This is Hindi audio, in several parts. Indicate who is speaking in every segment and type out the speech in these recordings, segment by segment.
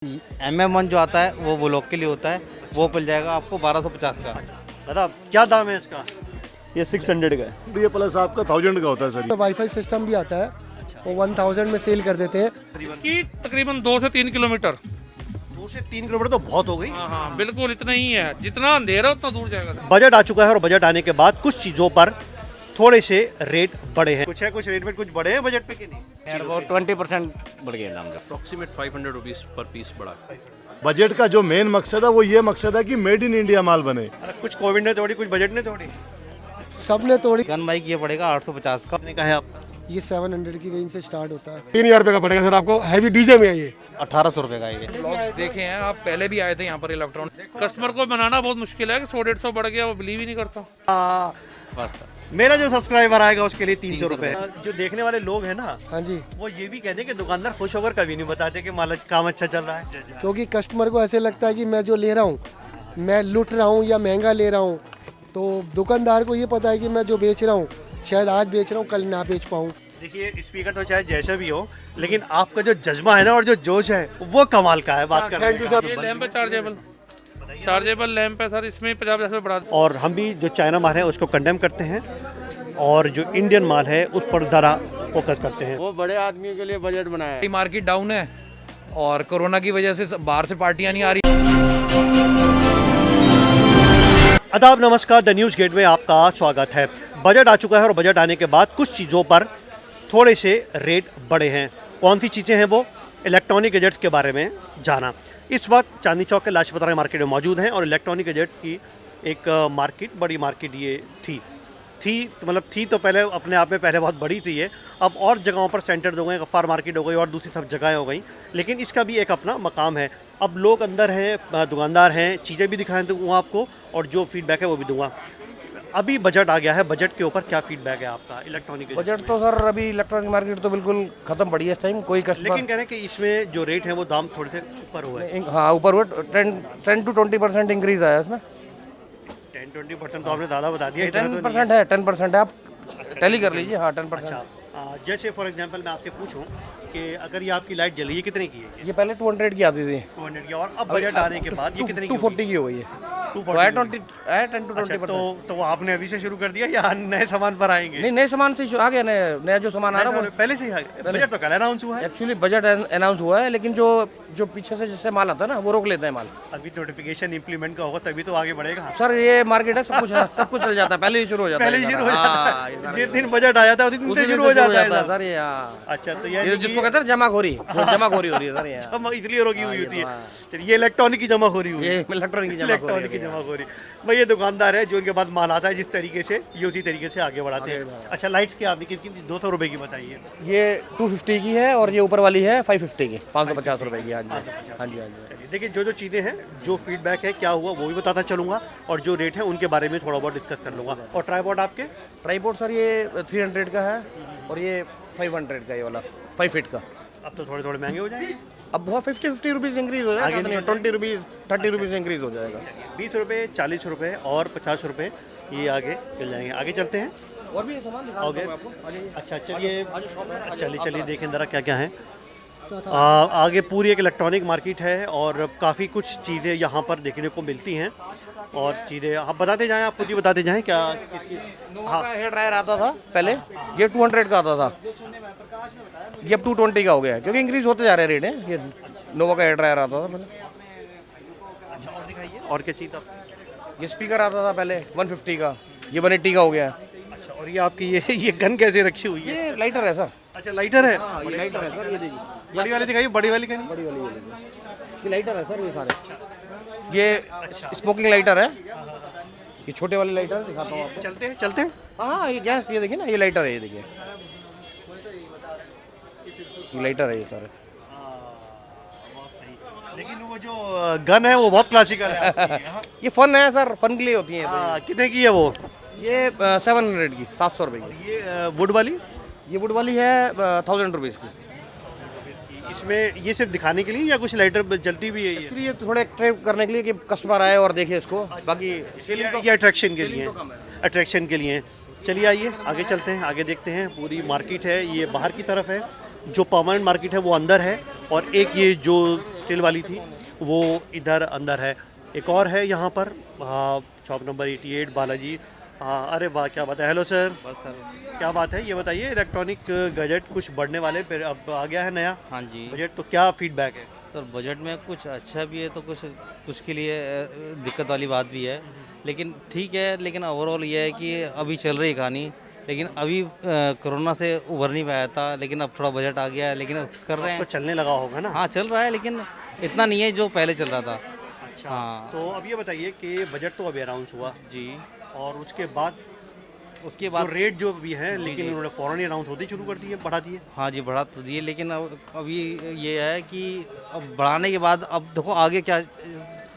Speaker 1: MM1 जो आता है वो ब्लॉक के लिए होता है, वो मिल जाएगा आपको 1250 का।
Speaker 2: दादा क्या दाम है इसका?
Speaker 3: ये 600 का है।
Speaker 4: ये प्लस आपका 1000 का होता है सर।
Speaker 5: तो वाईफाई सिस्टम भी आता है, वो 1000 में सेल कर देते हैं।
Speaker 6: इसकी तकरीबन 2 से 3 किलोमीटर।
Speaker 2: 2 से 3 किलोमीटर तो बहुत हो गई।
Speaker 6: हाँ बिल्कुल इतना ही है, जितना अंधेरा है उतना दूर जाएगा।
Speaker 2: बजट आ चुका है और बजट आने के बाद कुछ चीजों पर थोड़े से रेट बढ़े हैं। कुछ है, कुछ रेट में कुछ बढ़े हैं बजट पे कि नहीं?
Speaker 1: वो 20% बढ़ गया दाम का।
Speaker 7: अप्रोक्सीमेट 500 रुपीज़ पर पीस बढ़ा।
Speaker 4: बजट का जो मेन मकसद है वो ये मकसद है कि मेड इन इंडिया माल बने।
Speaker 2: अरे कुछ कोविड ने तोड़ी, कुछ बजट ने तोड़ी।
Speaker 5: सब ने तोड़ी।
Speaker 1: गन माइक ये पड़ेगा 850 का।
Speaker 2: कितने का है आपका?
Speaker 5: ये 700 की रेंज से स्टार्ट होता है।
Speaker 8: 3000 रुपये का पड़ेगा सर आपको। हैवी डीजे में है ये।
Speaker 1: 1800 रुपए का ये।
Speaker 7: ब्लॉग्स देखे हैं आप, पहले भी आए थे यहाँ पर इलेक्ट्रॉनिक।
Speaker 6: कस्टमर को बनाना बहुत मुश्किल है कि 100-150 बढ़ गया, वो बिलीव ही नहीं करता।
Speaker 1: बस
Speaker 2: मेरा जो सब्सक्राइबर आएगा उसके लिए 300 रुपए। जो देखने वाले लोग हैं ना,
Speaker 5: हाँ जी,
Speaker 2: वो ये भी कहते हैं कि दुकानदार खुश होकर कभी नहीं बताते कि माल काम अच्छा चल रहा है।
Speaker 5: क्योंकि कस्टमर को ऐसे लगता है कि मैं जो ले रहा हूँ मैं लूट रहा हूँ या महंगा ले रहा हूँ, तो दुकानदार को ये पता है कि मैं जो बेच रहा हूँ शायद आज बेच रहा हूँ कल ना बेच पाऊँ।
Speaker 2: देखिए स्पीकर तो चाहे जैसा भी हो, लेकिन आपका जो जज्बा है ना और जो जोश है वो कमाल का है। बात करने का।
Speaker 6: ये लैंप है चार्जेबल लैंप है सर, इसमें 50 रुपये बढ़ा।
Speaker 2: और हम भी जो चाइना माल है उसको कंडेम करते हैं और जो इंडियन माल है उस पर ज़रा फोकस करते हैं।
Speaker 1: वो बड़े आदमी के लिए बजट बनाया है।
Speaker 7: मार्केट डाउन है और कोरोना की वजह से बाहर से पार्टियां नहीं आ रही।
Speaker 2: आदाब, नमस्कार। द न्यूज़ गेट में आपका स्वागत है। बजट आ चुका है और बजट आने के बाद कुछ चीज़ों पर थोड़े से रेट बढ़े हैं। कौन सी चीज़ें हैं वो? इलेक्ट्रॉनिक गैजेट्स के बारे में जाना। इस वक्त चांदनी चौक के लाजपत राय मार्केट में मौजूद हैं और इलेक्ट्रॉनिक गैजेट्स की एक मार्केट, बड़ी मार्केट ये थी तो पहले अपने आप में पहले बहुत बड़ी थी ये। अब और जगहों पर सेंटर हो गए, गफ्फार मार्केट हो गई और दूसरी सब जगहें हो गई, लेकिन इसका भी एक अपना मकाम है। अब लोग अंदर हैं, दुकानदार हैं, चीज़ें भी दिखाएं दूँगा आपको और जो फीडबैक है वो भी दूंगा। अभी बजट आ गया है, बजट के ऊपर क्या फीडबैक है आपका इलेक्ट्रॉनिक?
Speaker 8: बजट तो सर अभी इलेक्ट्रॉनिक मार्केट तो बिल्कुल खत्म पड़ी है इस टाइम। कोई कस्टमर
Speaker 2: लेकिन कह रहे हैं कि इसमें जो रेट है वो दाम थोड़े से ऊपर हुआ है।
Speaker 8: हाँ ऊपर हुआ 10 to 20% इंक्रीज आया इसमें।
Speaker 2: 10-20% तो आपने ज़्यादा बता दिया। इतना तो नहीं
Speaker 8: 10% है, 10% है। आप टैली कर लीजिए। हाँ 10%।
Speaker 2: अच्छा, जैसे फॉर एग्जांपल मैं आपसे पूछूं कि अगर ये आपकी लाइट जली, ये कितने की है?
Speaker 8: ये पहले 200 की आती थी,
Speaker 2: 200 की, और अब बजट आने के बाद ये कितने की?
Speaker 8: 240 की हो गई है।
Speaker 2: 240
Speaker 8: 10 to 20%।
Speaker 2: तो वो आपने अभी से शुरू कर दिया या नए सामान पर आएंगे?
Speaker 8: नहीं, नए सामान से आ गया। नया जो सामान आ रहा है वो
Speaker 2: पहले से ही आ गया। बजट तो कल अनाउंस हुआ है।
Speaker 8: एक्चुअली बजट अनाउंस हुआ है, लेकिन जो पीछे से जिससे माल आता है ना वो रोक लेते हैं माल।
Speaker 2: अभी नोटिफिकेशन इंप्लीमेंट का होगा तभी तो आगे बढ़ेगा।
Speaker 8: सर ये मार्केट है, सब कुछ चल जाता है, पहले ही शुरू हो जाता है।
Speaker 2: पहले ही शुरू हो जाता है। जिस दिन बजट आ जाता है उसी दिन से शुरू हो जाता है
Speaker 8: सर ये। हाँ।
Speaker 2: अच्छा, तो
Speaker 8: ये जिसको कहते हैं जमाखोरी हो रही है सर ये।
Speaker 2: इसलिए रोकी हुई होती है। चलिए, ये इलेक्ट्रॉनिक की जमाखोरी हुई।
Speaker 8: ये इलेक्ट्रॉनिक
Speaker 2: इलेक्ट्रॉनिक की जमाखोरी। भाई ये दुकानदार है जो इनके पास माल आता है जिस तरीके से, ये उसी तरीके से आगे बढ़ाते हैं। अच्छा, लाइट्स की आपने किसकी? 200 रुपए की बताइए।
Speaker 8: ये 250 की है और ये ऊपर वाली है 550 की, 550 रुपए की। हाँ जी हाँ जी।
Speaker 2: चलिए, देखिए जो चीज़ें हैं, जो फीडबैक है, क्या हुआ वो भी बताता चलूँगा और जो रेट है उनके बारे में थोड़ा बहुत डिस्कस कर लूँगा। और ट्राईपॉड आपके?
Speaker 8: ट्राईपॉड सर ये 300 का है और ये 500 का, ये वाला 5 फीट का।
Speaker 2: अब तो थोड़े महंगे हो जाएंगे।
Speaker 8: अब बहुत 50 रुपीज़ इंक्रीज हो जाएगा, 20 रुपीज़ 30 रुपीज़ इंक्रीज हो जाएगा।
Speaker 2: 20 रुपये, 40 रुपये और 50 रुपये ये आगे चल जाएंगे। आगे चलते हैं
Speaker 8: और भी सामान
Speaker 2: ओके। अच्छा, चलिए देखें ज़रा क्या क्या है। आगे पूरी एक इलेक्ट्रॉनिक मार्केट है और काफ़ी कुछ चीज़ें यहाँ पर देखने को मिलती हैं और चीज़ें आप बताते जाएं, आप खुद ही बताते जाएं क्या।
Speaker 8: हाँ, हेयर ड्रायर आता था पहले, ये 200 का आता था, ये अब 220 का हो गया है क्योंकि इंक्रीज होते जा रहे रेट हैं। ये नोवा का हेयर ड्रायर आता था पहले।
Speaker 2: अच्छा, और दिखाइए और क्या चीज़ आप?
Speaker 8: ये स्पीकर आता था पहले 150 का, ये 180 का हो गया है।
Speaker 2: अच्छा, और ये आपकी ये गन कैसे रखी हुई है?
Speaker 8: ये लाइटर है सर।
Speaker 2: अच्छा, लाइटर है।
Speaker 8: ये लाइटर है सर, ये देखिए।
Speaker 2: बड़ी वाली दिखाइए, बड़ी वाली का नहीं।
Speaker 8: बड़ी वाली ये लाइटर है सर, ये सारे। ये स्मोकिंग लाइटर है। ये छोटे वाले लाइटर दिखाता हूँ आपको।
Speaker 2: चलते हैं।
Speaker 8: हाँ ये गैस, ये देखिए ना, ये लाइटर है, ये देखिए, ये लाइटर है ये सारे।
Speaker 2: लेकिन वो जो गन है वो बहुत क्लासिकल है आपकी। हाँ।
Speaker 8: ये फन है सर, फन के लिए होती है।
Speaker 2: कितने की है वो?
Speaker 8: ये 700 की, 700 रुपए की।
Speaker 2: ये वुड वाली?
Speaker 8: ये वुड वाली है 1000 रुपीज़ की।
Speaker 2: इसमें ये सिर्फ दिखाने के लिए या कुछ लाइटर जलती भी है?
Speaker 8: एक्चुअली ये थोड़े अट्रैक्ट करने के लिए कि कस्टमर आए और देखे इसको, बाकी सेलिंग तो
Speaker 2: ये अट्रैक्शन के लिए,
Speaker 8: तो कम है।
Speaker 2: अट्रैक्शन के लिए। चलिए आइए आगे चलते हैं, आगे देखते हैं। पूरी मार्केट है, ये बाहर की तरफ है। जो परमानेंट मार्केट है वो अंदर है और एक ये जो स्टील वाली थी वो इधर अंदर है। एक और है यहाँ पर शॉप नंबर 88 बालाजी। अरे वाह क्या बात है। Hello sir.
Speaker 1: बस सर।
Speaker 2: क्या बात है, ये बताइए इलेक्ट्रॉनिक गैजेट कुछ बढ़ने वाले फिर अब आ गया है नया
Speaker 1: हाँ जी
Speaker 2: बजट, तो क्या फीडबैक है?
Speaker 1: सर, बजट में कुछ अच्छा भी है तो कुछ के लिए दिक्कत वाली बात भी है, लेकिन ठीक है। लेकिन ओवरऑल ये है कि अभी चल रही कहानी, लेकिन अभी कोरोना से उभर नहीं पाया था, लेकिन अब थोड़ा बजट आ गया है, लेकिन अब कर रहे
Speaker 2: तो
Speaker 1: हैं।
Speaker 2: चलने लगा होगा ना?
Speaker 1: हाँ चल रहा है, लेकिन इतना नहीं है जो पहले चल रहा था।
Speaker 2: अच्छा
Speaker 1: हाँ।
Speaker 2: तो अब ये बताइए कि बजट तो अभी अनाउंस हुआ
Speaker 1: जी।
Speaker 2: और उसके बाद
Speaker 1: उसके
Speaker 2: तो
Speaker 1: बाद
Speaker 2: रेट जो भी हैं लेकिन
Speaker 1: जी।
Speaker 2: उन्होंने फ़ौरन ही अनाउंस होते ही शुरू कर दिए, बढ़ा दिए।
Speaker 1: हाँ जी बढ़ा तो दिए, लेकिन अब अभी ये है कि अब बढ़ाने के बाद अब देखो आगे क्या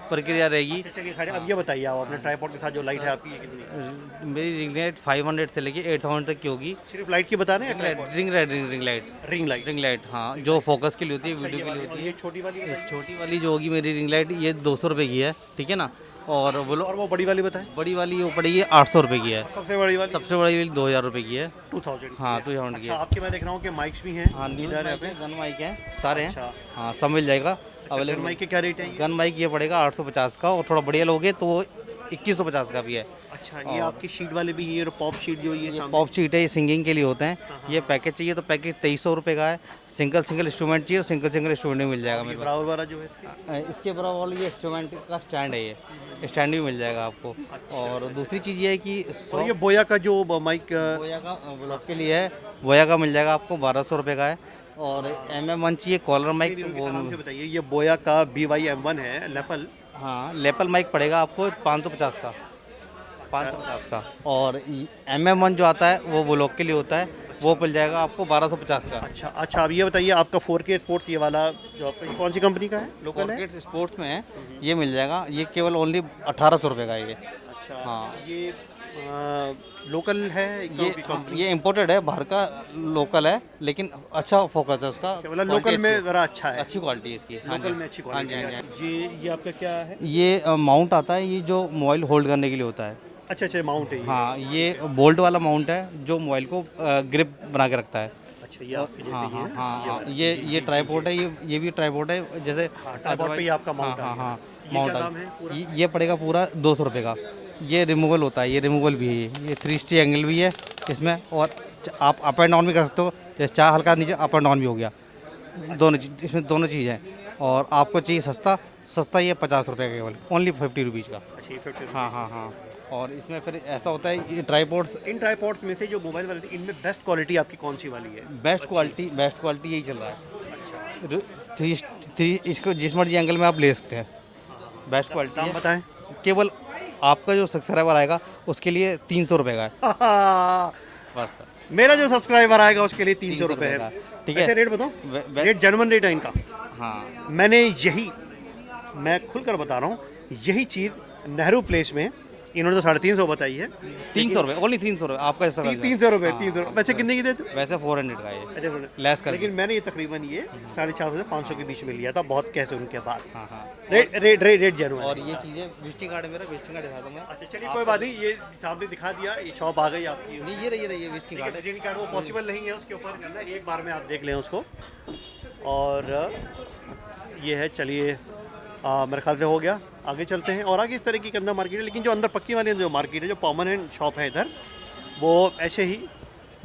Speaker 1: प्रक्रिया रहेगी।
Speaker 2: अच्छा खैर अब ये बताइए आप अपने ट्राइपॉड के साथ जो लाइट है आपकी ये कितनी?
Speaker 1: मेरी रिंग लाइट 500 से लेके 8000 तक की होगी।
Speaker 2: सिर्फ लाइट की बता रहे हैं?
Speaker 1: Ring light
Speaker 2: ring light.
Speaker 1: हाँ, जो फोकस के लिए होती है, वीडियो के लिए होती है।
Speaker 2: ये छोटी वाली है?
Speaker 1: छोटी वाली जो होगी मेरी रिंग लाइट, ये 200 रुपये की है, ठीक है ना। और बोलो,
Speaker 2: और वो बड़ी वाली बताएं।
Speaker 1: बड़ी वाली वो पड़ेगी 800 रुपये की है।
Speaker 2: सबसे बड़ी वाली
Speaker 1: सबसे बड़ी वाली 2000 रुपये की है।
Speaker 2: 2000
Speaker 1: हाँ 2000 की
Speaker 2: अच्छा
Speaker 1: है।
Speaker 2: आपके मैं देख रहा हूँ कि माइक्स भी हैं।
Speaker 1: हाँ
Speaker 2: इधर है पे।
Speaker 1: गन माइक है, सारे
Speaker 2: अच्छा।
Speaker 1: हैं। हाँ सब मिल जाएगा
Speaker 2: अच्छा,
Speaker 1: अवेलेबल।
Speaker 2: माइक के क्या रेट है ये?
Speaker 1: गन माइक ये पड़ेगा 850 का, और थोड़ा बढ़िया लोगे तो वो 2150 का भी है।
Speaker 2: अच्छा ये आपकी शीट वाले भी, ये पॉप शीट जो ये सामने
Speaker 1: पॉप शीट है, ये सिंगिंग के लिए होते हैं। ये पैकेज चाहिए तो पैकेज 2300 रुपये का है। सिंगल इंस्ट्रूमेंट चाहिए तो सिंगल इंस्ट्रूमेंट भी मिल जाएगा मेरे
Speaker 2: बराबर वाला जो है इसके।
Speaker 1: पास। इसके बराबर वाली ये इंस्ट्रूमेंट का स्टैंड है, ये स्टैंड भी मिल जाएगा आपको। और दूसरी चीज़ ये है कि
Speaker 2: और ये बोया का जो माइक
Speaker 1: बोया का ब्लॉक के लिए है, बोया का मिल जाएगा आपको 1200 रुपये का है। और MM1 चाहिए कॉलर माइक, वो
Speaker 2: नाम से बताइए। ये बोया का BY-M1 है लेपल।
Speaker 1: हाँ लेपल माइक पड़ेगा आपको 550 का, 550 का। और MM1 जो आता है वो ब्लॉक के लिए होता है, वो मिल जाएगा आपको 1250 का।
Speaker 2: अच्छा अब ये बताइए आपका 4K स्पोर्ट्स ये वाला जो आपका कौन सी कंपनी का है? लोकल है?
Speaker 1: पॉकेट स्पोर्ट्स में है, ये मिल जाएगा। ये केवल ओनली 1800 रुपये का है ये।
Speaker 2: अच्छा
Speaker 1: हाँ।
Speaker 2: ये लोकल है
Speaker 1: ये इम्पोर्टेड है, बाहर का लोकल है, लेकिन अच्छा फोकस है उसका।
Speaker 2: मतलब लोकल में ज़रा अच्छा है,
Speaker 1: अच्छी क्वालिटी है इसकी। हाँ
Speaker 2: लोकल
Speaker 1: जी।
Speaker 2: में अच्छी
Speaker 1: हाँ जी,
Speaker 2: क्वालिटी
Speaker 1: हाँ
Speaker 2: है।
Speaker 1: जी।
Speaker 2: ये आपका क्या है?
Speaker 1: ये माउंट आता है, ये जो मोबाइल होल्ड करने के लिए होता है।
Speaker 2: अच्छा माउंट है ये।
Speaker 1: हाँ ये बोल्ट वाला माउंट है जो मोबाइल को ग्रिप बना के रखता है।
Speaker 2: अच्छा ये आपके जैसे
Speaker 1: हाँ
Speaker 2: ये
Speaker 1: हाँ
Speaker 2: है?
Speaker 1: हाँ हाँ, ये ट्राइपॉड है, ये भी ट्राइपॉड है जैसे।
Speaker 2: ट्राइपॉड पे ही आपका माउंट
Speaker 1: हाँ
Speaker 2: आ
Speaker 1: हाँ
Speaker 2: गया।
Speaker 1: हाँ
Speaker 2: ये क्या दाम
Speaker 1: माउंट
Speaker 2: है पूरा?
Speaker 1: ये पड़ेगा पूरा 200 रुपये का। ये रिमूवल होता है, ये रिमूवल भी है, ये 360 एंगल भी है इसमें। और आप अप एंड डाउन भी कर सकते हो, जैसे चाह हल्का नीचे अप एंड डाउन भी हो गया, दोनों चीज़ इसमें, दोनों चीज़ हैं। और आपको चाहिए सस्ता ये 50 रुपये का, केवल ओनली 50 रुपीज़ का।
Speaker 2: अच्छा ये 50
Speaker 1: हाँ हाँ हाँ। और इसमें फिर ऐसा होता है, ये ट्राइपॉड्स
Speaker 2: इन ट्राइपॉड्स में से जो मोबाइल वाले थे, इनमें बेस्ट क्वालिटी आपकी कौन सी वाली है?
Speaker 1: बेस्ट क्वालिटी यही चल रहा है। थ्री इसको जिस मर्जी एंगल में आप ले सकते हैं, बेस्ट क्वालिटी
Speaker 2: दाम
Speaker 1: है।
Speaker 2: बताएं।
Speaker 1: केवल आपका जो सब्सक्राइबर आएगा उसके लिए 300 रुपये का है बस।
Speaker 2: मेरा जो सब्सक्राइबर आएगा उसके लिए 300 रुपये
Speaker 1: रुपये का,
Speaker 2: है।
Speaker 1: ठीक
Speaker 2: वैसे
Speaker 1: है।
Speaker 2: रेट बताओ, रेट जेन्युइन रेट है इनका।
Speaker 1: हाँ
Speaker 2: मैं खुलकर बता रहा हूँ, यही चीज़ नेहरू प्लेस में इन्होंने तो 350 बताई है।
Speaker 1: 300 रुपये, ओनली 300 रुपये आपका ऐसा
Speaker 2: 300 रुपये 300 रुपये। वैसे कितने की देते हो?
Speaker 1: वैसे 400 का है ये, लेस कर।
Speaker 2: लेकिन मैंने ये तकरीबन ये 450 से 500 के बीच में लिया था, बहुत कैसे उनके बाद।
Speaker 1: हाँ हाँ।
Speaker 2: Rate genuine.
Speaker 1: और ये चीज़ें विजिटिंग कार्ड, मेरा विजिटिंग कार्ड दिखा दूँगा।
Speaker 2: अच्छा चलिए कोई बात नहीं, ये सामने दिखा दिया, ये शॉप आ गई आपकी।
Speaker 1: नहीं ये रही विजिटिंग कार्ड है।
Speaker 2: विजिटिंग कार्ड वो पॉसिबल नहीं है उसके ऊपर करना, एक बार में आप देख लें उसको। और ये है, चलिए मेरे ख्याल से हो गया। आगे चलते हैं, और आगे इस तरह की अंदर मार्केट है, लेकिन जो अंदर पक्की वाली जो मार्केट है, जो परमानेंट शॉप है इधर, वो ऐसे ही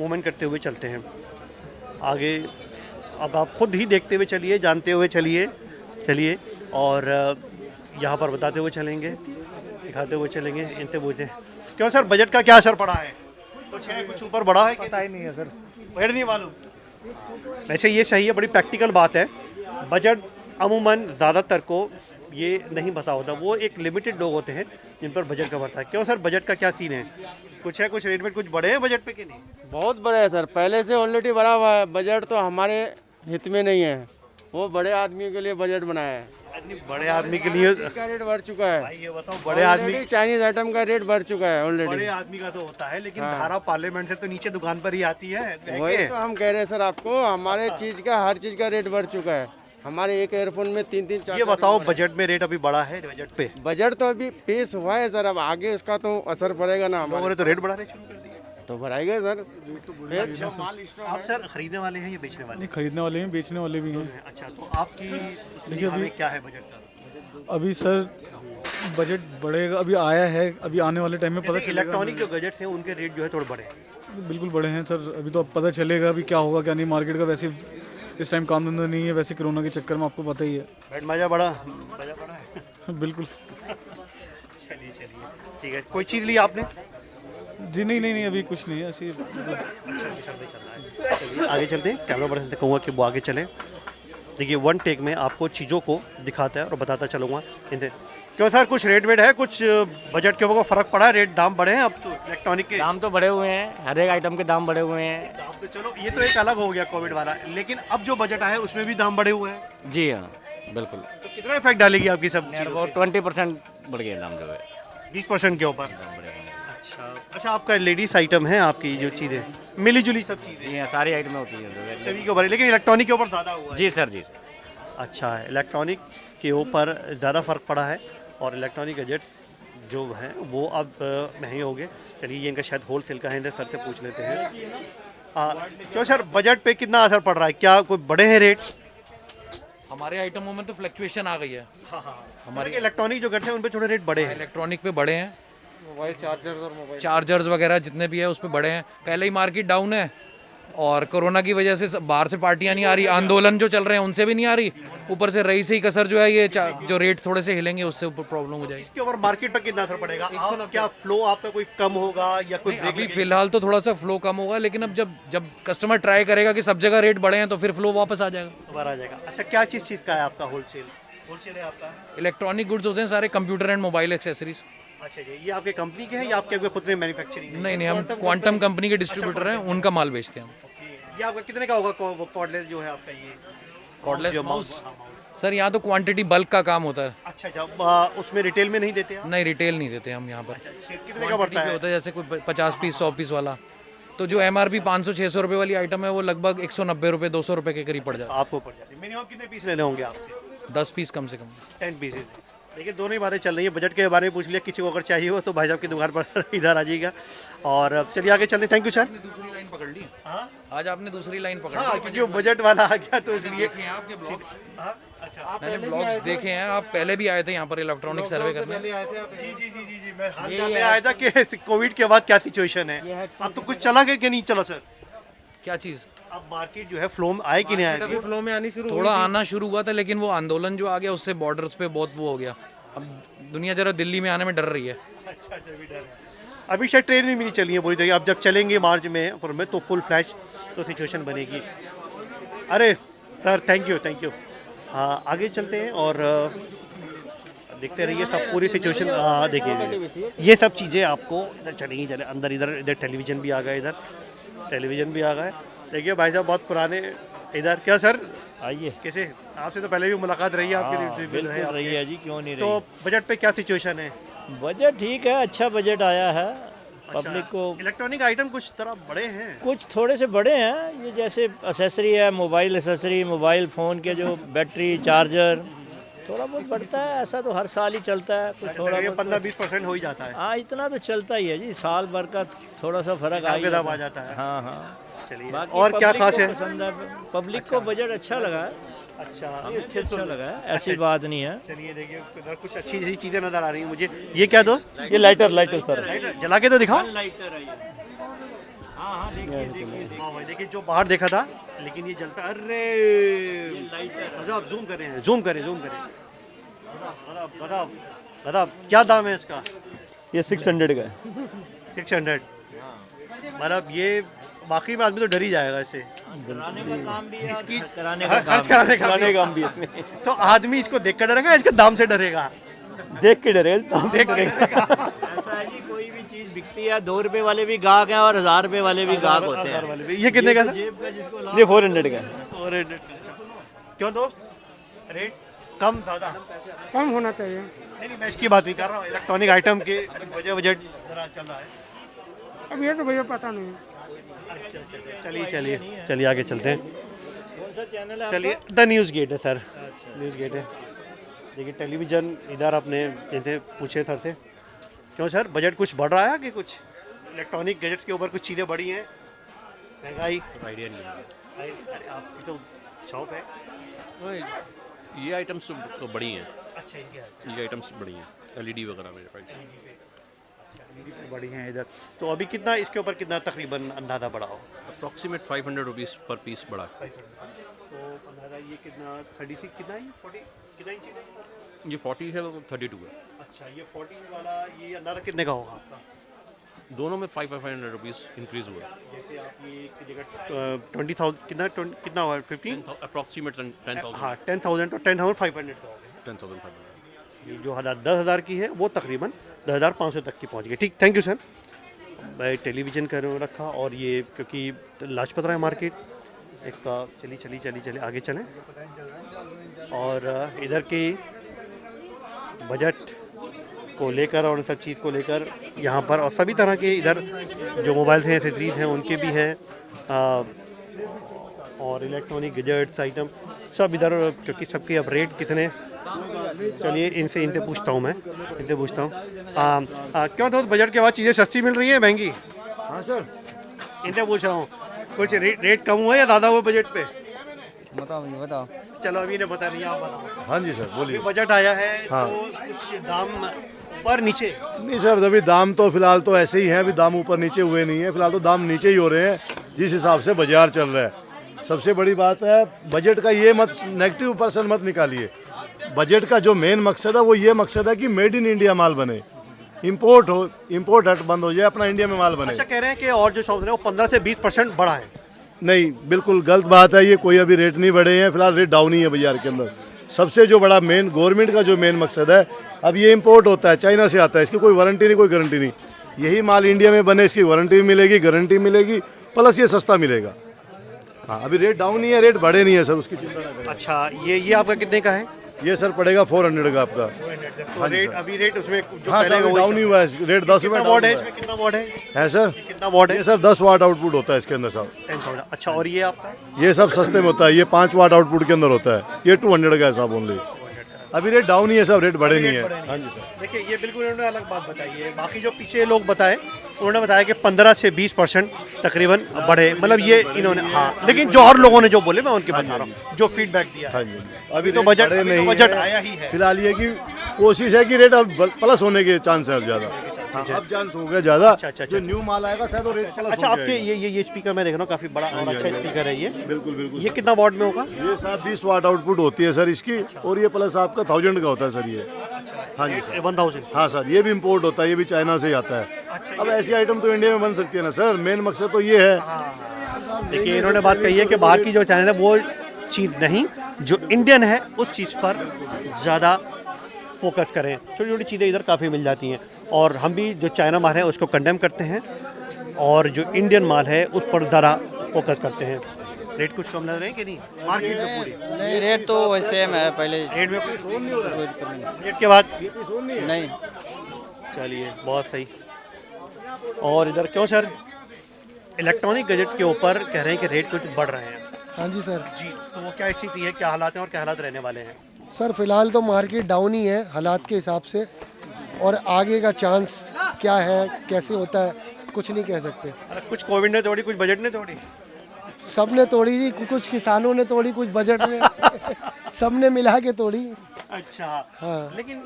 Speaker 2: मूवमेंट करते हुए चलते हैं आगे। अब आप खुद ही देखते हुए चलिए, जानते हुए चलिए और यहाँ पर बताते हुए चलेंगे, दिखाते हुए चलेंगे। इनसे पूछें क्यों सर, बजट का क्या असर पड़ा है? कुछ है, कुछ ऊपर बढ़ा है?
Speaker 8: पता ही नहीं है सर।
Speaker 2: बजट नहीं मालूम। वैसे ये सही है, बड़ी प्रैक्टिकल बात है। बजट अमूमन ज़्यादातर को ये नहीं पता होता, वो एक लिमिटेड लोग होते हैं जिन पर बजट का बढ़ता है। क्यों सर, बजट का क्या सीन है? कुछ है, कुछ रेट में कुछ बढ़े हैं बजट पे कि नहीं?
Speaker 9: बहुत बड़े है सर, पहले से ऑलरेडी बढ़ा हुआ है। बजट तो हमारे हित में नहीं है, वो बड़े आदमियों के लिए बजट बनाया है।
Speaker 2: बड़े आदमी के लिए
Speaker 9: इसका रेट बढ़ चुका है।
Speaker 2: भाई ये बताओ, बड़े आदमी,
Speaker 9: चाइनीज आइटम का रेट बढ़ चुका है ऑलरेडी।
Speaker 2: बड़े आदमी का तो होता है, लेकिन धारा पार्लियामेंट से तो नीचे दुकान पर ही आती है।
Speaker 9: वही तो हम कह रहे हैं सर आपको, हमारे चीज का, हर चीज का रेट बढ़ चुका है। हमारे एक एयरफोन में 3-3 4।
Speaker 2: ये बताओ, बजट में रेट अभी बढ़ा है? बजट पे
Speaker 9: बजट तो अभी पेश हुआ है सर, अब आगे उसका तो असर पड़ेगा ना।
Speaker 2: लोगों ने तो रेट बढ़ाने शुरू कर दिए।
Speaker 9: तो बढ़ाएगा सर।
Speaker 2: आप सर खरीदने वाले हैं या बेचने वाले
Speaker 3: नहीं, खरीदने वाले हैं, बेचने वाले भी हैं।
Speaker 2: हैं? अच्छा, तो आपकी
Speaker 3: देखिए,
Speaker 2: हमें
Speaker 3: अभी
Speaker 2: क्या है बजट का?
Speaker 3: अभी सर बजट बढ़ेगा, अभी आया है, अभी आने वाले टाइम में पता चलेगा।
Speaker 2: इलेक्ट्रॉनिक जो गैजेट्स हैं उनके रेट जो है थोड़े बढ़े हैं।
Speaker 3: बिल्कुल बड़े हैं सर, अभी तो अब पता चलेगा अभी क्या होगा क्या नहीं। मार्केट का वैसे इस टाइम काम धंधा नहीं है, वैसे कोरोना के चक्कर में आपको पता ही है।
Speaker 2: बैठ मजा बड़ा है।
Speaker 3: बिल्कुल।
Speaker 2: चलिए चलिए, ठीक है। कोई चीज़ ली आपने?
Speaker 3: जी नहीं, अभी कुछ नहीं है ऐसी।
Speaker 2: चलिए आगे चलते हैं। कैमरा पर्सन से कहूँगा कि वो आगे चले। देखिए वन टेक में आपको चीज़ों को दिखाता है और बताता चलूँगा इनसे। क्यों सर, कुछ रेट वेट है, कुछ बजट के ऊपर फ़र्क पड़ा है? रेट दाम बढ़े हैं अब तो इलेक्ट्रॉनिक के?
Speaker 10: दाम तो बढ़े हुए हैं, हर एक आइटम के दाम बढ़े हुए हैं।
Speaker 2: दाम तो चलो ये तो एक अलग हो गया कोविड वाला, लेकिन अब जो बजट आया है उसमें भी दाम बढ़े हुए हैं।
Speaker 10: जी हाँ, बिल्कुल।
Speaker 2: तो कितना इफेक्ट डालेगी आपकी सब चीज़ों
Speaker 10: वो 20% बढ़ गए दाम जो है।
Speaker 2: 20% के ऊपर? अच्छा, आपका लेडीज आइटम है, आपकी जो चीज़ें मिली जुली सब चीज़ें
Speaker 10: जी हाँ, सारी आइटमें होती हैं
Speaker 2: सभी के ऊपर, लेकिन इलेक्ट्रॉनिक के ऊपर ज़्यादा हुआ है।
Speaker 10: जी सर, जी।
Speaker 2: अच्छा है, इलेक्ट्रॉनिक के ऊपर ज़्यादा फ़र्क पड़ा है और इलेक्ट्रॉनिक गैजेट्स जो हैं वो अब महंगे हो गए। चलिए ये इनका शायद होलसेल का है, इनसे सर से पूछ लेते हैं। क्यों सर, बजट पे कितना असर पड़ रहा है? क्या कोई बढ़े हैं रेट?
Speaker 7: हमारे आइटमों में तो फ्लक्चुएशन आ गई है।
Speaker 2: हमारे इलेक्ट्रॉनिक जो गैजेट्स हैं उन पे थोड़े रेट बढ़े हैं।
Speaker 7: इलेक्ट्रॉनिक पे बढ़े हैं, मोबाइल चार्जर्स वगैरह जितने भी है उस पे बढ़े हैं। पहले ही मार्केट डाउन है और कोरोना की वजह से बाहर से पार्टियां नहीं आ रही, आंदोलन जो चल रहे हैं उनसे भी नहीं आ रही, ऊपर से रही से ही कसर जो है ये जो रेट थोड़े से हिलेंगे उससे ऊपर प्रॉब्लम हो जाएगी।
Speaker 2: इसके ऊपर मार्केट पर कितना असर पड़ेगा? आप क्या फ्लो आपका कोई कम होगा या कोई
Speaker 7: नहीं, अभी फिलहाल तो थोड़ा सा फ्लो कम होगा, लेकिन अब जब कस्टमर ट्राई करेगा कि सब जगह रेट बढ़े हैं तो फिर फ्लो वापस आ जाएगा।
Speaker 2: दोबारा आ जाएगा। अच्छा, क्या चीज़ का है आपका होलसेल? होलसेल है आपका?
Speaker 7: इलेक्ट्रॉनिक गुड्स होते हैं सारे, कंप्यूटर एंड मोबाइल एक्सेसरीज।
Speaker 2: अच्छा जी, ये आपके कंपनी के हैं या आपके खुद में मैन्युफैक्चरिंग?
Speaker 7: नहीं, हम क्वांटम कंपनी के डिस्ट्रीब्यूटर हैं, उनका माल बेचते हैं हम।
Speaker 2: ये आपका कितने का होगा कॉर्डलेस जो है आपका? ये
Speaker 7: कॉर्डलेस माउस सर, यहाँ तो क्वांटिटी बल्क का काम होता है।
Speaker 2: अच्छा, जब उसमें रिटेल में नहीं देते आप?
Speaker 7: नहीं, रिटेल नहीं देते हम यहाँ पर।
Speaker 2: कितने का पड़ता है?
Speaker 7: होता है जैसे कोई 50 पीस 100 पीस वाला, तो जो MRP 500-600 रुपये वाली आइटम है वो लगभग 190 रुपये 200 रुपये के करीब पड़ जाता है।
Speaker 2: आपको पड़ जाती है। मिनिमम कितने पीस लेने होंगे आपसे?
Speaker 7: 10 पीस कम से कम।
Speaker 2: 10 पीसेज। देखिए दोनों ही बातें चल रही है। बजट के बारे में पूछ लिया, किसी को अगर चाहिए हो तो भाई साहब की दुकान पर इधर आ जाइएगा। और चलिए आगे चलते। Thank you sir.
Speaker 7: दूसरी लाइन पकड़ ली। आज आपने दूसरी लाइन पकड़
Speaker 2: हाँ,
Speaker 7: ली।
Speaker 2: क्योंकि वो बजट वाला आ गया तो इसलिए।
Speaker 7: देखे हैं आपके ब्लॉग्स? मैंने ब्लॉग्स देखे हैं, आप पहले भी आए थे यहाँ पर इलेक्ट्रॉनिक सर्वे करने।
Speaker 2: जी, मैं हाल जानने आया था कि कोविड के बाद क्या सिचुएशन है। अब तो कुछ चला गया कि नहीं चला सर?
Speaker 7: क्या चीज़?
Speaker 2: अब मार्केट जो है फ्लो में आए कि नहीं आए?
Speaker 9: फ्लो में आनी शुरू
Speaker 7: थोड़ा आना शुरू हुआ था, लेकिन वो आंदोलन जो आ गया उससे बॉर्डर्स पे बहुत वो हो गया। अब दुनिया जरा दिल्ली में आने में डर रही है।
Speaker 2: अच्छा, अभी डर है। अभी शायद ट्रेन भी नहीं चली है पूरी तरीके। अब जब चलेंगे मार्च में तो फुल फ्लैश तो सिचुएशन बनेगी। अरे सर, थैंक यू। हाँ, आगे चलते हैं और देखते रहिए सब पूरी सिचुएशन। देखिए ये सब चीज़ें आपको इधर चलेंगी, चले अंदर। इधर टेलीविज़न भी आ गया, इधर टेलीविज़न भी आ गया। देखिए भाई साहब बहुत पुराने। इधर क्या सर,
Speaker 3: आइए।
Speaker 2: कैसे? आपसे तो पहले भी मुलाकात रही है आपकी?
Speaker 3: बिल्कुल रही है जी, क्यों नहीं
Speaker 2: तो बजट पे क्या सिचुएशन है?
Speaker 3: बजट ठीक है, अच्छा बजट आया है। पब्लिक को
Speaker 2: इलेक्ट्रॉनिक आइटम कुछ तरह बड़े हैं,
Speaker 3: कुछ थोड़े से बड़े हैं। ये जैसे एसेसरी है, मोबाइल एसेसरी, मोबाइल फ़ोन के जो बैटरी चार्जर थोड़ा बहुत बढ़ता है। ऐसा तो हर साल ही चलता है, कुछ थोड़ा
Speaker 2: 15-20% हो ही जाता है।
Speaker 3: हाँ, इतना तो चलता ही है जी, साल भर का थोड़ा सा फर्क
Speaker 2: आ जाता है।
Speaker 3: हाँ।
Speaker 2: चलिए,
Speaker 3: बाकी
Speaker 2: और क्या
Speaker 3: पब्लिक
Speaker 2: खास
Speaker 3: को
Speaker 2: है?
Speaker 3: पसंद है, पब्लिक को बजट अच्छा लगा है। अच्छा लगा है, ऐसी बात नहीं है।
Speaker 2: चलिए देखिए इधर कुछ अच्छी अच्छी चीज़ें नज़र आ रही हैं मुझे। ये क्या दोस्त?
Speaker 3: ये लाइटर सर।
Speaker 2: लाइटर जला के तो दिखाओ।
Speaker 3: लाइटर है ये। हाँ, देखिए।
Speaker 2: हाँ भाई, देखिए जो बाहर देखा था लेकिन ये जलता। अरे आप जूम करें, जूम करें। बताओ क्या दाम है इसका?
Speaker 3: ये 600 का है।
Speaker 2: 600। मतलब ये बाकी में आदमी तो डर ही जाएगा इससे।
Speaker 3: कराने का काम भी है,
Speaker 2: इसकी
Speaker 3: खर्च कराने का काम भी इसमें।
Speaker 2: तो आदमी इसको देख कर डरेगा, इसके दाम से डरेगा?
Speaker 3: देख के डरेगा,
Speaker 2: देख डरेगा।
Speaker 3: ऐसा है जी, कोई भी चीज बिकती है, 2 रुपए वाले भी गाहक हैं और 1000 रुपए वाले भी गाहक होते हैं।
Speaker 2: ये कितने का?
Speaker 3: ये 400 का।
Speaker 2: 400। क्यों दोस्त, रेट कम ज़्यादा?
Speaker 9: कम होना चाहिए।
Speaker 2: नहीं, मैं इसकी बात नहीं कर रहा हूँ, इलेक्ट्रॉनिक आइटम के बजट जरा चल रहा है।
Speaker 9: अब ये तो भैया पता नहीं।
Speaker 2: चलिए आगे चलते हैं।
Speaker 3: कौन सा चैनल है?
Speaker 2: चलिए, द न्यूज़ गेट है सर। न्यूज़ गेट है। देखिए टेलीविज़न इधर अपने जैसे पूछे सर से। क्यों सर, बजट कुछ बढ़ रहा है कि कुछ? इलेक्ट्रॉनिक गैजेट्स के ऊपर कुछ चीज़ें बढ़ी हैं, महंगाई।
Speaker 11: आइडिया नहीं है।
Speaker 2: अरे आपकी तो शॉप है।
Speaker 11: ये आइटम्स तो बड़ी हैं।
Speaker 2: अच्छा,
Speaker 11: ये आइटम्स बड़ी हैं, एलईडी वगैरह मेरे पास।
Speaker 2: बड़ी हैं इधर। तो अभी कितना इसके ऊपर कितना तकरीबन अंदाज़ा बढ़ा हो?
Speaker 11: अप्रॉक्सीमेट 500 रुपीज़ पर पीस बड़ा।
Speaker 2: तो अंदाज़ा ये कितना 36 कितना है 40 कितना इंची है?
Speaker 11: ये 40 है तो 32 है।
Speaker 2: अच्छा, ये 40 वाला ये अंदाज़ा कितने का होगा आपका?
Speaker 11: दोनों में 500 रुपीज़ इंक्रीज़ हुआ।
Speaker 2: जैसे आप ये की जगह 20,000 कितना हुआ 15?
Speaker 11: अप्रॉक्सीमेट 10,000।
Speaker 2: हाँ 10,000 तो 10,500 का हो गया।
Speaker 11: 10,500।
Speaker 2: ये जो 10,000 की है वो तकरीबन 10,500 तक की पहुंच गई। ठीक, थैंक यू सर। मैं टेलीविज़न कर रखा और ये क्योंकि लाजपत राय मार्केट एक चली आगे चलें और इधर के बजट को लेकर और सब चीज़ को लेकर यहाँ पर और सभी तरह के इधर जो मोबाइल्स हैं एसेसरीज हैं उनके भी हैं और इलेक्ट्रॉनिक गैजेट्स आइटम सब इधर, क्योंकि सबके अब रेट कितने। चलिए इनसे पूछता हूँ, क्यों तो बजट के बाद चीज़ें सस्ती मिल रही है महंगी?
Speaker 4: हाँ सर,
Speaker 2: इनसे पूछ रहा हूँ कुछ रेट कम हुआ या ज़्यादा हुआ बजट पे?
Speaker 8: बताओ।
Speaker 2: चलो अभी इन्हें पता नहीं, आप बताओ।
Speaker 4: हाँ जी सर बोलिए।
Speaker 2: बजट आया है
Speaker 4: हाँ।
Speaker 2: तो कुछ दाम ऊपर नीचे?
Speaker 4: नहीं सर, अभी दाम तो फिलहाल तो ऐसे ही हैं, अभी दाम ऊपर नीचे हुए नहीं है, फिलहाल तो दाम नीचे ही हो रहे हैं जिस हिसाब से बाजार चल रहा है। सबसे बड़ी बात है बजट का ये मत नेगेटिव पर्सन मत निकालिए। बजट का जो मेन मकसद है वो ये मकसद है कि मेड इन इंडिया माल बने, इम्पोर्ट हट बंद हो जाए, अपना इंडिया में माल बने।
Speaker 2: अच्छा, कह रहे हैं कि और जो शॉप्स हैं वो 15 से 20% बढ़ा है।
Speaker 4: नहीं, बिल्कुल गलत बात है ये, कोई अभी रेट नहीं बढ़े हैं, फिलहाल रेट डाउन ही है बाजार के अंदर। सबसे जो बड़ा मेन गवर्नमेंट का जो मेन मकसद है, अब ये इंपोर्ट होता है, चाइना से आता है, इसकी कोई वारंटी नहीं, कोई गारंटी नहीं। यही माल इंडिया में बने, इसकी वारंटी भी मिलेगी, गारंटी मिलेगी, प्लस ये सस्ता मिलेगा। हाँ, अभी रेट डाउन ही है, रेट बढ़े नहीं है सर, उसकी चिंता ना करें।
Speaker 2: अच्छा, ये आपका कितने का है?
Speaker 4: ये सर पड़ेगा 400 का आपका।
Speaker 2: तो रेट अभी रेट उसमें जो
Speaker 4: हाँ सर, डाउन ही हुआ है, रेट 10 रुपये
Speaker 2: वॉट है इसमें? कितना वॉट
Speaker 4: है सर?
Speaker 2: कितना वॉट है?
Speaker 4: ये सर 10 वाट आउटपुट होता है इसके अंदर साहब।
Speaker 2: 10,000। अच्छा, और ये आपका?
Speaker 4: ये सब सस्ते में होता है, ये 5 वाट आउटपुट के अंदर होता है, ये 200 का है साहब ओनली। अभी रेट डाउन ही है साहब, रेट बढ़े नहीं है। हाँ जी सर।
Speaker 2: देखिए ये बिल्कुल इन्होंने अलग बात बताई है। बाकी जो पीछे लोग बताए उन्होंने बताया कि 15 से 20% तकरीबन बढ़े, मतलब ये इन्होंने। हाँ, लेकिन जो और लोगों ने जो बोले मैं उनके बता रहा हूँ, जो फीडबैक दिया।
Speaker 4: हाँ जी,
Speaker 2: अभी तो बजट आया ही है।
Speaker 4: फिलहाल ये कि कोशिश है कि रेट अब प्लस होने के चांस है ज़्यादा। हाँ, अब चांस हो गया ज़्यादा। जो न्यू माल आएगा शायद वो रेट प्लस।
Speaker 2: अच्छा, आपके ये स्पीकर मैं देख रहा हूँ काफ़ी बड़ा और अच्छा स्पीकर है ये।
Speaker 4: बिल्कुल बिल्कुल।
Speaker 2: ये कितना वाट में होगा?
Speaker 4: ये साहब 20 वाट आउटपुट होती है सर इसकी, और ये प्लस आपका 1000 का होता है सर ये। हाँ जी सर,
Speaker 2: 1000।
Speaker 4: हाँ सर, ये भी इम्पोर्ट होता है, ये भी चाइना से ही आता है। अब ऐसी आइटम तो इंडिया में बन सकती है ना सर, मेन मकसद तो ये है।
Speaker 2: देखिए इन्होंने बात कही है कि बाहर की जो चैनल है वो चीज़ नहीं, जो इंडियन है उस चीज़ पर ज़्यादा फोकस करें। छोटी छोटी चीज़ें इधर काफ़ी मिल जाती हैं और हम भी जो चाइना माल है उसको कंडेम करते हैं और जो इंडियन माल है उस पर ज़्यादा फोकस करते हैं। रेट कुछ कम लग रहे हैं कि नहीं मार्केट में? पूरी
Speaker 8: नहीं, रेट तो वैसे है पहले।
Speaker 2: रेट में कोई रेट के बाद
Speaker 8: नहीं।
Speaker 2: चलिए बहुत सही। और इधर क्यों सर इलेक्ट्रॉनिक गैजेट के ऊपर कह रहे हैं कि रेट कुछ बढ़ रहे हैं?
Speaker 5: हाँ जी सर।
Speaker 2: जी, तो वो क्या स्थिति है, क्या हालात हैं और क्या हालात रहने वाले हैं?
Speaker 5: सर फिलहाल तो मार्केट डाउन ही है हालात के हिसाब से, और आगे का चांस क्या है कैसे होता है कुछ नहीं कह सकते।
Speaker 2: अरे कुछ कोविड ने तोड़ी, कुछ बजट ने तोड़ी।
Speaker 5: सब ने तोड़ी जी, कुछ किसानों ने तोड़ी, कुछ बजट ने सब ने मिला के तोड़ी।
Speaker 2: अच्छा।
Speaker 5: हाँ।
Speaker 2: लेकिन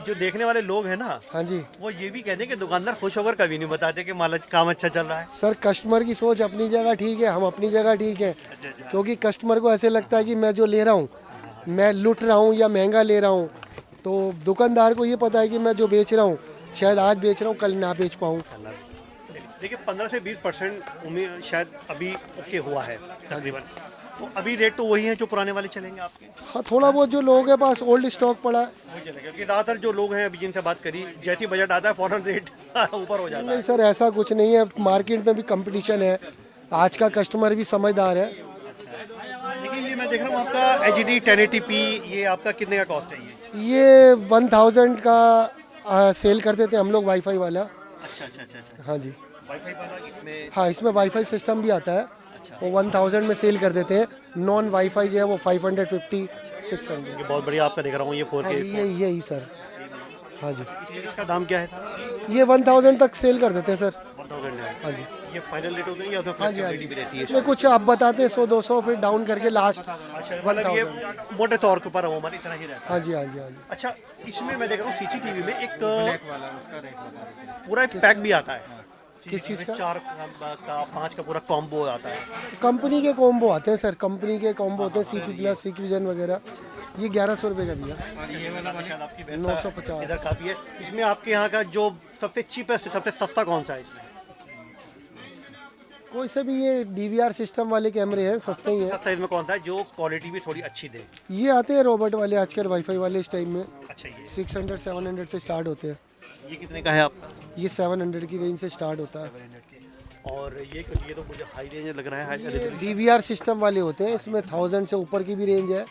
Speaker 2: जो देखने वाले लोग हैं ना,
Speaker 5: हाँ जी,
Speaker 2: वो ये भी कहते हैं कि दुकानदार खुश होकर कभी नहीं बताते कि माल काम अच्छा चल रहा है।
Speaker 5: सर कस्टमर की सोच अपनी जगह ठीक है, हम अपनी जगह ठीक है, क्योंकि कस्टमर को ऐसे लगता है कि मैं जो ले रहा हूँ मैं लूट रहा हूँ या महंगा ले रहा हूँ, तो दुकानदार को ये पता है कि मैं जो बेच रहा हूँ शायद आज बेच रहा हूँ कल ना बेच पाऊँ।
Speaker 2: देखिए 15 से 20% उम्मीद शायद अभी ओके हुआ है तकरीबन। तो अभी रेट तो वही है जो पुराने वाले चलेंगे आपके?
Speaker 5: हाँ, थोड़ा बहुत जो लोग हैं पास ओल्ड स्टॉक पड़ा है
Speaker 2: वही चलेगा, क्योंकि ज़्यादातर जो लोग हैं अभी जिनसे बात करी जैसी बजट आता है फ़ौरन रेट ऊपर हो जाता है।
Speaker 5: नहीं सर, ऐसा कुछ नहीं है, मार्केट में भी कंपटीशन है, आज का कस्टमर भी समझदार है।
Speaker 2: लेकिन ये मैं देख रहा हूँ आपका HD 1080p, ये आपका कितने का कॉस्ट है?
Speaker 5: ये 1000 का सेल करते थे हम लोग वाईफाई वाला।
Speaker 2: अच्छा।
Speaker 5: हाँ जी,
Speaker 2: वाईफाई वाला इसमें?
Speaker 5: हाँ, इसमें वाईफाई सिस्टम भी आता है। वो 1000 में सेल कर देते हैं, नॉन वाईफाई जो है वो 550 600।
Speaker 2: ये बहुत बढ़िया आपका देख रहा हूँ ये 4K।
Speaker 5: हाँ जी, यही सर। हाँ जी,
Speaker 2: इसका दाम क्या है सर?
Speaker 5: ये 1000 तक सेल कर देते हैं सर। हाँ जी
Speaker 2: ये फाइनल रेट होते हैं या उसमें
Speaker 5: हाँ जी हाँ
Speaker 2: flexibility भी रहती है?
Speaker 5: जी नहीं कुछ आप बताते हैं 100-200 फिर डाउन करके लास्ट
Speaker 2: अच्छा, मतलब ये
Speaker 5: 1000
Speaker 2: मोटे तौर के ऊपर अमूमन इतना ही रहता है।
Speaker 5: हाँ जी हाँ जी हाँ जी
Speaker 2: अच्छा, इसमें मैं देख रहा हूँ सीसीटीवी में एक पूरा एक पैक भी आता है।
Speaker 5: किस चीज़ का
Speaker 2: 4 का 5 का पूरा कॉम्बो आता है।
Speaker 5: कंपनी के कॉम्बो आते हैं सर, कंपनी के कॉम्बो होते हैं CP प्लस सिक्विजन वगैरह। ये 1100 रुपये का दिया,
Speaker 2: ये वाला शायद आपकी बेस्ट
Speaker 5: 950।
Speaker 2: इधर काफ़ी है। इसमें आपके यहाँ का जो सबसे चीपेस्ट सबसे सस्ता कौन सा है इसमें?
Speaker 5: कोई से भी ये DVR सिस्टम वाले कैमरे हैं, सस्ते ही हैं।
Speaker 2: सस्ता इसमें कौन सा है जो क्वालिटी भी थोड़ी अच्छी दे?
Speaker 5: ये आते हैं रोबोट वाले आजकल वाईफाई वाले इस टाइम में।
Speaker 2: अच्छा, ये
Speaker 5: 600-700 से स्टार्ट होते हैं।
Speaker 2: ये कितने का है आपका?
Speaker 5: ये 700 की रेंज से स्टार्ट होता है।
Speaker 2: और ये तो मुझे हाई रेंज लग रहा है। हाई
Speaker 5: ये DVR सिस्टम वाले होते हैं, इसमें 1000 से ऊपर की भी रेंज है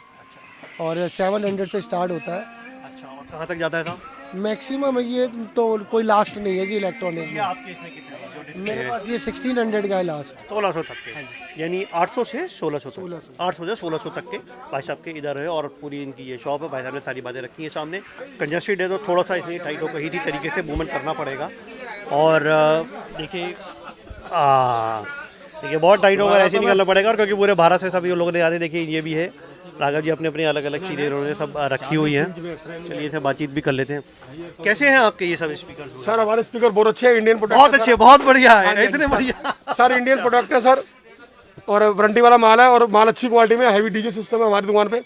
Speaker 5: और 700 से स्टार्ट होता है।
Speaker 2: अच्छा, और कहाँ तक जाता है साहब?
Speaker 5: मैक्सिमम ये तो कोई लास्ट नहीं है जी इलेक्ट्रॉनिक
Speaker 2: ये
Speaker 5: में।
Speaker 2: आपके इसमें कितने का? जो डिस्प्ले
Speaker 5: मेरे
Speaker 2: है
Speaker 5: पास ये 1600 का है लास्ट।
Speaker 2: 1600 तक के, यानी 800 से 1600 तक। 800 से 1600 तक के भाई साहब के इधर है और पूरी इनकी ये शॉप है। भाई साहब ने सारी बातें रखी हैं सामने। कंजस्टेड है तो थोड़ा सा इसलिए टाइट होकर इसी तरीके से मूवमेंट करना पड़ेगा। और देखिए देखिए बहुत टाइट होकर ऐसे निकलना पड़ेगा। और क्योंकि पूरे भारत से सभी लोग ने आते, देखिए ये भी है। राघव जी अपने अपने अलग अलग चीज़ें उन्होंने सब रखी हुई हैं। चलिए इसे बातचीत भी कर लेते हैं। कैसे हैं आपके ये सब स्पीकर?
Speaker 12: सर हमारे स्पीकर बहुत अच्छे हैं, इंडियन प्रोडक्ट।
Speaker 2: बहुत अच्छे, बहुत बढ़िया है, इतने बढ़िया
Speaker 12: सर इंडियन प्रोडक्ट है सर, और वारंटी वाला माल है और माल अच्छी क्वालिटी में। हैवी डीजे सिस्टम है हमारी दुकान पे।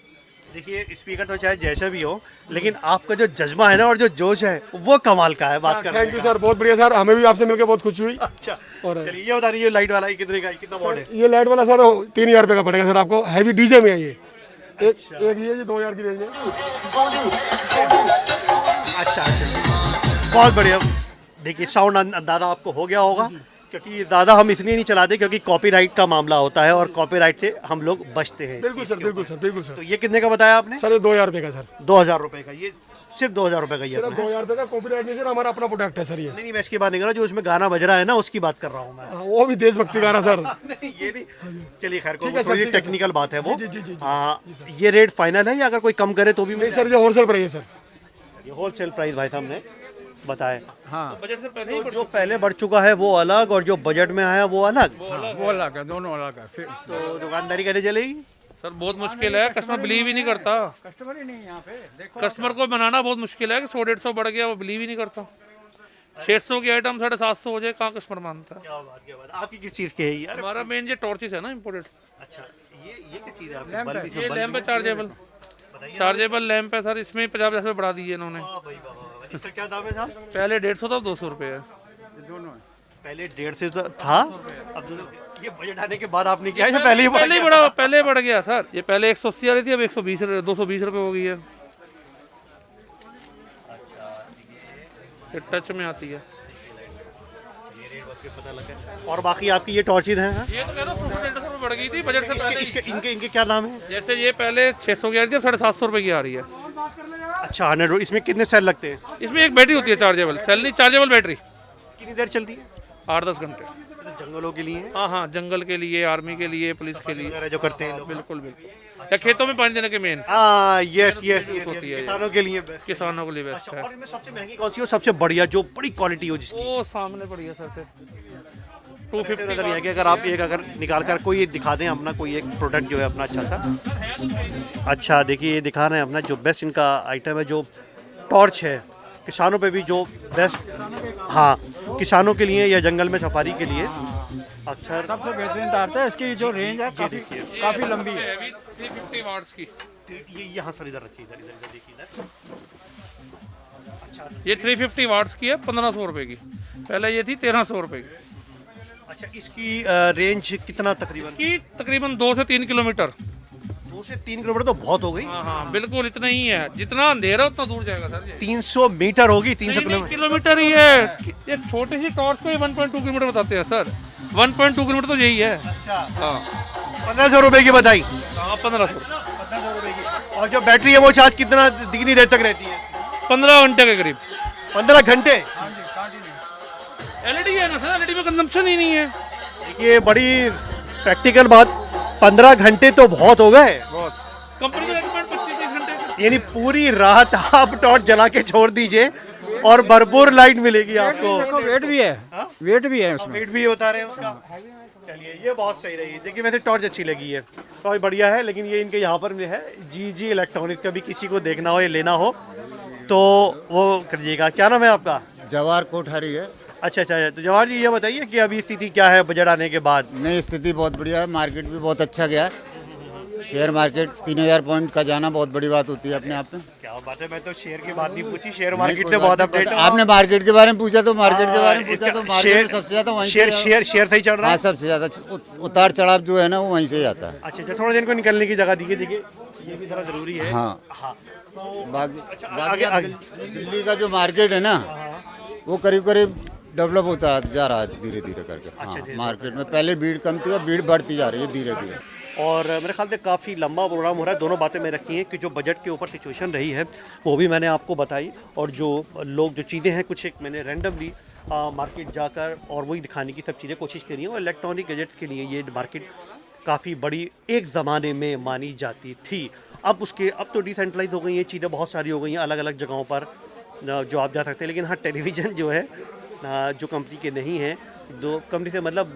Speaker 2: देखिए स्पीकर तो चाहे जैसा भी हो, लेकिन आपका जो जज्बा है ना और जो जोश है वो कमाल का है। बात करने
Speaker 12: थैंक यू सर, बहुत बढ़िया सर, हमें भी आपसे मिलकर बहुत खुशी हुई।
Speaker 2: अच्छा,
Speaker 12: और
Speaker 2: चलिए ये बता दीजिए लाइट वाला कितने का, कितना वॉट है?
Speaker 12: ये लाइट वाला सर 3000 रुपये का पड़ेगा सर आपको। हैवी डीजे में है ये। एक ये 2000 की रेंज है।
Speaker 2: अच्छा, बहुत बढ़िया। देखिए साउंड अंदाजा आपको हो गया होगा, क्योंकि ज़्यादा हम इसलिए नहीं चलाते क्योंकि कॉपीराइट का मामला होता है और कॉपीराइट से हम लोग बचते हैं।
Speaker 12: बिल्कुल सर, बिल्कुल सर, बिल्कुल सर।
Speaker 2: तो ये कितने का बताया आपने?
Speaker 12: सर ये 2000 रुपये का सर।
Speaker 2: 2000 रुपये का, ये सिर्फ 2000 रुपये का ही है?
Speaker 12: सिर्फ 2000 रुपये का। कॉपीराइट नहीं सर, हमारा अपना प्रोडक्ट है सर ये।
Speaker 2: नहीं मैं इसकी बात नहीं कर रहा, जो उसमें गाना बज रहा है ना उसकी बात कर रहा हूँ मैं।
Speaker 12: वो भी देशभक्ति गाना सर।
Speaker 2: नहीं ये नहीं, चलिए खैर
Speaker 12: ठीक है सर,
Speaker 2: कोई
Speaker 12: ठीक है
Speaker 2: टेक्निकल बात है वो।
Speaker 12: जी, जी, जी, जी।
Speaker 2: हाँ, ये रेट फाइनल है या अगर कोई कम करे तो भी?
Speaker 12: नहीं सर, ये होलसेल प्राइस है सर।
Speaker 2: ये होलसेल प्राइस भाई साहब ने बताए।
Speaker 7: हाँ,
Speaker 6: बजट से पहले
Speaker 2: तो जो पहले बढ़ चुका है वो अलग और जो बजट में आया वो अलग।
Speaker 7: वो अलग है, दोनों अलग है।
Speaker 2: तो दुकानदारी कैसे चलेगी?
Speaker 6: सर बहुत मुश्किल है, कस्टमर बिलीव ही नहीं करता।
Speaker 7: कस्टमर ही नहीं यहाँ पे।
Speaker 6: कस्टमर को बनाना बहुत मुश्किल है कि 100-150 बढ़ गया, वो बिलीव ही नहीं करता। 600 की आइटम 750 हो जाए, कहाँ कस्टमर मानता है?
Speaker 2: क्या बात, क्या बात। आपकी किस चीज़ की है यार?
Speaker 6: हमारा मेन ये टॉर्चेस है ना इम्पोर्टेड।
Speaker 2: अच्छा, ये क्या चीज़ है आपकी? बल्ब इसमें
Speaker 6: ये
Speaker 2: बल्ब
Speaker 6: लैंप है,
Speaker 2: भी-
Speaker 6: चार्जेबल लैंप है सर। इसमें 50 रुपये बढ़ा दिए इन्होंने।
Speaker 2: वाह भाई वाह, वाह। इसका क्या दाम है साहब?
Speaker 6: पहले 150 था, 200 रुपये है।
Speaker 2: पहले 150 से था, अब ये बजट आने के बाद आपने किया या पहले ही बढ़ गया?
Speaker 6: बढ़ा, पहले बढ़ गया सर। ये पहले 180 आ रही थी, अब 220 रुपये हो गई है। ये टच में आती है।
Speaker 2: पता लगा। और बाकी आपकी ये टॉर्चेज हैं?
Speaker 6: ये तो कह रहा हूँ 150 रुपये बढ़ गई थी बजट से पहले।
Speaker 2: इनके क्या दाम है?
Speaker 6: जैसे ये पहले 600 की आ रही थी, अब 750 रुपये की आ रही है।
Speaker 2: अच्छा, 100। इसमें कितने सेल लगते हैं?
Speaker 6: इसमें एक बैटरी होती है चार्जेबल, सेल नहीं, चार्जेबल बैटरी।
Speaker 2: कितनी देर चलती है?
Speaker 6: 8-10 घंटे।
Speaker 2: जंगलों के लिए?
Speaker 6: हाँ हाँ, जंगल के लिए, आर्मी के लिए, पुलिस के लिए
Speaker 2: वगैरह जो करते हैं लोग।
Speaker 6: बिल्कुल बिल्कुल। या खेतों में पानी देने के मेन
Speaker 2: यस यस
Speaker 6: होती है,
Speaker 2: किसानों के लिए best।
Speaker 6: किसानों के लिए बेस्ट
Speaker 2: अच्छा,
Speaker 6: है।
Speaker 2: और इनमें सबसे महंगी कौन सी हो, सबसे बढ़िया जो बड़ी क्वालिटी हो जिसकी?
Speaker 6: वो सामने पड़ी है सर से 250
Speaker 2: नजर है कि अगर आप एक अगर निकाल कर कोई दिखा दें अपना कोई एक प्रोडक्ट जो है अपना अच्छा सा। अच्छा देखिए ये दिखा रहे हैं अपना जो बेस्ट इनका आइटम है, जो टॉर्च है किसानों पे भी जो बेस्ट। हाँ, किसानों के लिए या जंगल में सफारी के लिए अक्सर
Speaker 3: सबसे बेहतरीन टॉर्च है। इसकी जो रेंज है काफ़ी लंबी है।
Speaker 6: 350 वाट्स की।
Speaker 2: ये यहाँ सर इधर रखिए, इधर इधर देखिए इधर। अच्छा,
Speaker 6: ये 350 वाट्स की है, 1500 रुपये की। पहले ये थी 1300 रुपये की।
Speaker 2: अच्छा इसकी रेंज कितना तकरीबन?
Speaker 6: की तकरीबन 2 से 3 किलोमीटर।
Speaker 2: 2 से 3 किलोमीटर तो बहुत हो गई।
Speaker 6: हाँ हाँ बिल्कुल इतना ही है, जितना अंधेरा उतना दूर जाएगा सर। ये
Speaker 2: 300 मीटर होगी, 300
Speaker 6: नहीं, किलोमीटर ही है। ये छोटी सी टॉर्च को 1.2 किलोमीटर बताते हैं सर। 1.2 किलोमीटर तो यही है।
Speaker 2: अच्छा
Speaker 6: हाँ
Speaker 2: 1500 रुपए की बताई।
Speaker 6: हाँ 1500
Speaker 2: रुपए की। और जो बैटरी है वो चार्ज कितना कितनी देर तक रहती है?
Speaker 6: 15 घंटे के करीब।
Speaker 2: 15 घंटे?
Speaker 6: एलईडी है ना सर, एलईडी में कंजम्पशन ही नहीं है।
Speaker 2: देखिए बड़ी प्रैक्टिकल बात, 15 घंटे तो बहुत हो गए।
Speaker 6: कंपनी का रेकमेंड 25-30 घंटे।
Speaker 2: यानी पूरी रात आप टॉर्च जला के छोड़ दीजिए, और भरपूर लाइट मिलेगी आपको।
Speaker 3: वेट भी है, वेट भी है उसमें।
Speaker 2: वेट भी होता रहे उसका। चलिए ये बहुत सही रही। देखिए वैसे टॉर्च अच्छी लगी है, टॉर्च बढ़िया है, लेकिन ये इनके यहाँ पर भी है जी इलेक्ट्रॉनिक्स का भी किसी को देखना हो या लेना हो तो वो करिएगा। क्या नाम है आपका?
Speaker 13: जवाहर कोठारी है।
Speaker 2: अच्छा, तो जवाहर जी ये बताइए कि अभी स्थिति क्या है बजट आने के बाद?
Speaker 13: नई स्थिति बहुत बढ़िया है, मार्केट भी बहुत अच्छा गया है। शेयर मार्केट 3000 पॉइंट का जाना बहुत बड़ी बात होती है अपने आप में।
Speaker 2: क्या बात है, मैं तो शेयर की बात नहीं पूछी, शेयर मार्केट से बहुत अपडेट।
Speaker 13: आपने मार्केट के बारे में पूछा तो मार्केट के बारे में पूछा तो मार्केट में सबसे ज्यादा वहीं
Speaker 2: शेयर सही चल रहा है।
Speaker 13: सबसे ज्यादा उतार चढ़ाव जो है ना वो वहीं से ही आता है।
Speaker 2: अच्छा, थोड़ा दिन को निकलने की जगह दीजिए, देखिए ये भी जरा जरूरी है।
Speaker 13: हाँ,
Speaker 2: तो
Speaker 13: बाकी दिल्ली का जो मार्केट है ना वो करीब करीब डेवलप होता जा रहा है धीरे धीरे करके। हाँ, मार्केट में पहले भीड़ कम थी, अब भीड़ बढ़ती जा रही है धीरे धीरे।
Speaker 2: और मेरे ख्याल से काफ़ी लंबा प्रोग्राम हो रहा है। दोनों बातें मैं रखी हैं कि जो बजट के ऊपर सिचुएशन रही है वो भी मैंने आपको बताई, और जो लोग जो चीज़ें हैं कुछ एक मैंने रैंडमली मार्केट जाकर और वही दिखाने की सब चीज़ें कोशिश करी हैं। और इलेक्ट्रॉनिक गैजेट्स के लिए ये मार्केट काफ़ी बड़ी एक ज़माने में मानी जाती थी। अब तो डिसेंट्रलाइज हो गई हैं चीज़ें, बहुत सारी हो गई हैं अलग अलग जगहों पर जो आप जा सकते हैं। लेकिन हाँ, टेलीविज़न जो है जो कंपनी के नहीं हैं, दो कंपनी से मतलब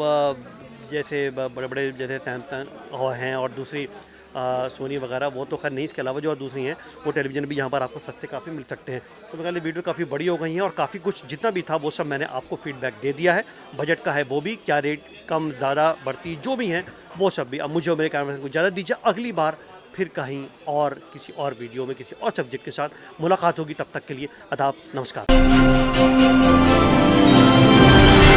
Speaker 2: जैसे बड़े बड़े जैसे सैमसंग हैं और दूसरी सोनी वगैरह, वो तो खैर नहीं, इसके अलावा जो और दूसरी हैं वो टेलीविज़न भी यहाँ पर आपको सस्ते काफ़ी मिल सकते हैं। तो मैं वीडियो काफ़ी बड़ी हो गई है और काफ़ी कुछ जितना भी था वो सब मैंने आपको फीडबैक दे दिया है। बजट का है वो भी, क्या रेट कम ज़्यादा बढ़ती जो भी हैं वो सब भी। अब मुझे और मेरे कैमरे को ज़्यादा दीजिए, अगली बार फिर कहीं और किसी और वीडियो में किसी और सब्जेक्ट के साथ मुलाकात होगी। तब तक के लिए आदाब, नमस्कार।